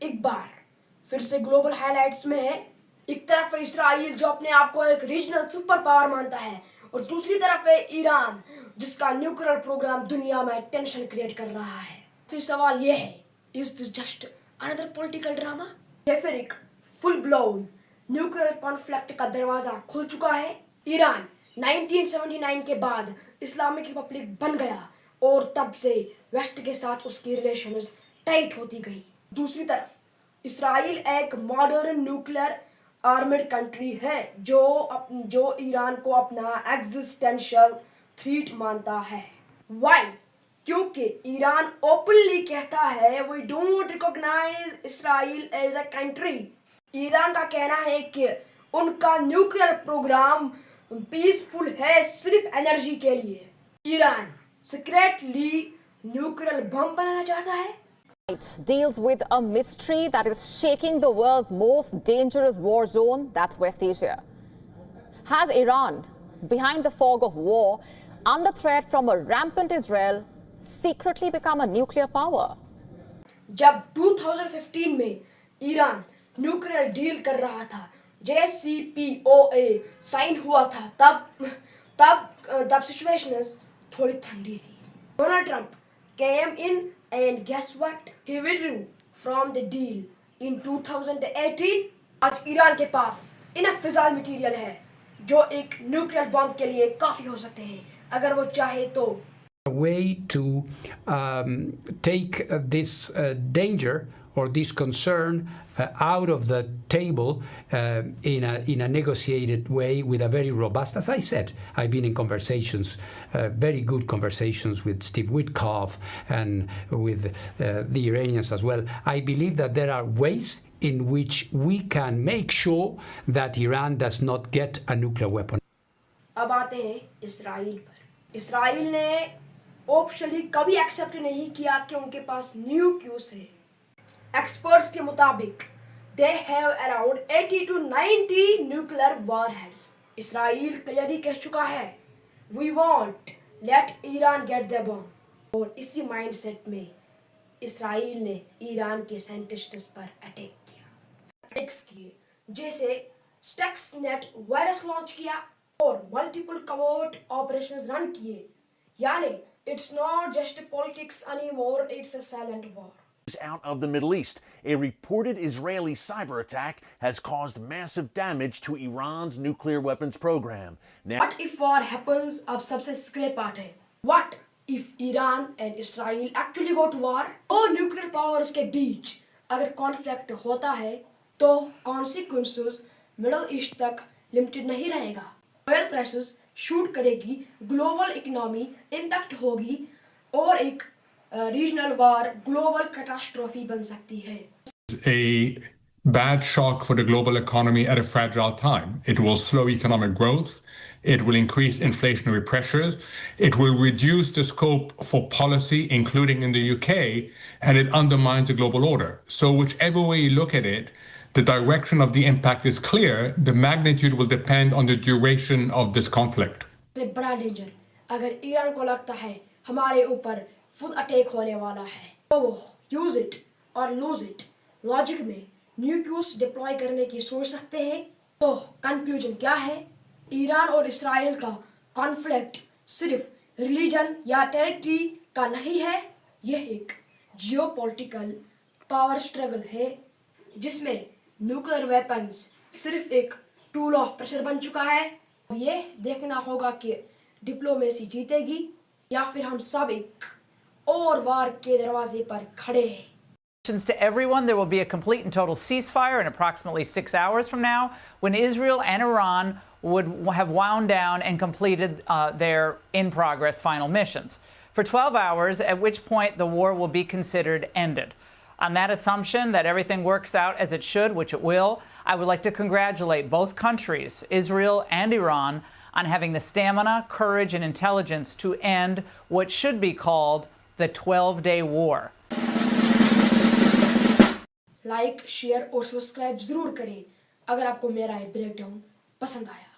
एक बार फिर से ग्लोबल हाइलाइट्स में है। एक तरफ है इसराइल जो अपने आप को एक रीजनल सुपर पावर मानता है, और दूसरी तरफ है ईरान जिसका न्यूक्लियर प्रोग्राम दुनिया में टेंशन क्रिएट कर रहा है। तो सवाल यह है, is this just another political drama या फिर एक फुल ब्लोन न्यूक्लियर कॉन्फ्लिक्ट का दरवाजा खुल चुका है? ईरान 1979 के बाद इस्लामिक रिपब्लिक बन गया और तब से वेस्ट के साथ उसकी रिलेशंस टाइट होती गई। दूसरी तरफ इसराइल एक मॉडर्न न्यूक्लियर आर्मड कंट्री है जो ईरान को अपना एग्जिस्टेंशियल थ्रेट मानता है। वाई? क्योंकि ईरान ओपनली कहता है we don't recognize Israel as a country. Iran का कहना है कि उनका न्यूक्लियर प्रोग्राम पीसफुल है सिर्फ एनर्जी के लिए। ईरान सीक्रेटली न्यूक्लियर बम बनाना चाहता है। Deals with a mystery that is shaking the world's most dangerous war zone, that's West Asia. Has Iran, behind the fog of war, under threat from a rampant Israel, secretly become a nuclear power? जब 2015 में Iran nuclear deal कर रहा था, JCPOA sign हुआ था, तब situation थोड़ी ठंडी थी। Donald Trump came in and guess what? He withdrew from the deal in 2018. आज ईरान के पास इनफ फिजाल मटेरियल है जो एक न्यूक्लियर बॉम्ब के लिए काफी हो सकते हैं अगर वो चाहे तो। A way to take this danger or this concern out of the table in a negotiated way with a very robust, as I said, I've been in conversations, very good conversations with Steve Witkoff and with the Iranians as well. I believe that there are ways in which we can make sure that Iran does not get a nuclear weapon. अब आते हैं Israel पर। Israel ने officially कभी accept नहीं किया कि उनके पास न्यूक्लियस है। एक्सपर्ट्स के मुताबिक they have around 80 to 90 nuclear warheads. Israel clearly कह चुका है we won't let Iran get the bomb. और इसी माइंडसेट में इसराइल ने ईरान के साइंटिस्ट्स पर अटैक किया, जैसे स्टक्सनेट वायरस लॉन्च किया और मल्टीपल कवर्ट ऑपरेशंस रन किए। यानी it's not just politics anymore, it's a silent war. Out of the Middle East, a reported Israeli cyber attack has caused massive damage to Iran's nuclear weapons program. Now, what if war happens? अब सबसे स्क्रे part है। What if Iran and Israel actually go to war? दो nuclear powers के बीच अगर conflict होता है तो consequences middle east तक लिमिटेड नहीं रहेगा। ऑयल प्राइसेस शूट करेगी, ग्लोबल इकोनॉमी इंपैक्ट होगी और एक रीजनल वार ग्लोबल कैटास्ट्रोफी बन सकती है। A bad shock for the global economy at a fragile time. It will slow economic growth. It will increase inflationary pressures. It will reduce the scope for policy, including in the UK, and it undermines the global order. So whichever way you look at it, the direction of the impact is clear. The magnitude will depend on the duration of this conflict. सबसे बड़ा danger अगर Iran को लगता है हमारे ऊपर full attack होने वाला है तो वो यूज इट और लूज इट लॉजिक में न्यूक्लियस डिप्लॉय करने की सोच सकते हैं। तो कंक्लूजन क्या है? ईरान और इसराइल का कॉन्फ्लिक्ट सिर्फ रिलीजन या टेरिटरी का नहीं है, यह एक जियोपॉलिटिकल पावर स्ट्रगल है जिसमें न्यूक्लियर वेपन्स सिर्फ एक टूल ऑफ प्रेशर बन चुका है। ये देखना होगा कि डिप्लोमेसी जीतेगी या फिर हम सब एक और वार के दरवाजे पर खड़े हैं। To everyone, there will be a complete and total ceasefire in approximately 6 hours from now, when Israel and Iran would have wound down and completed their in-progress final missions for 12 hours, at which point the war will be considered ended. On that assumption that everything works out as it should, which it will, I would like to congratulate both countries, Israel and Iran, on having the stamina, courage, and intelligence to end what should be called the 12-day war. Like, share और subscribe जरूर करें अगर आपको मेरा ये breakdown पसंद आया।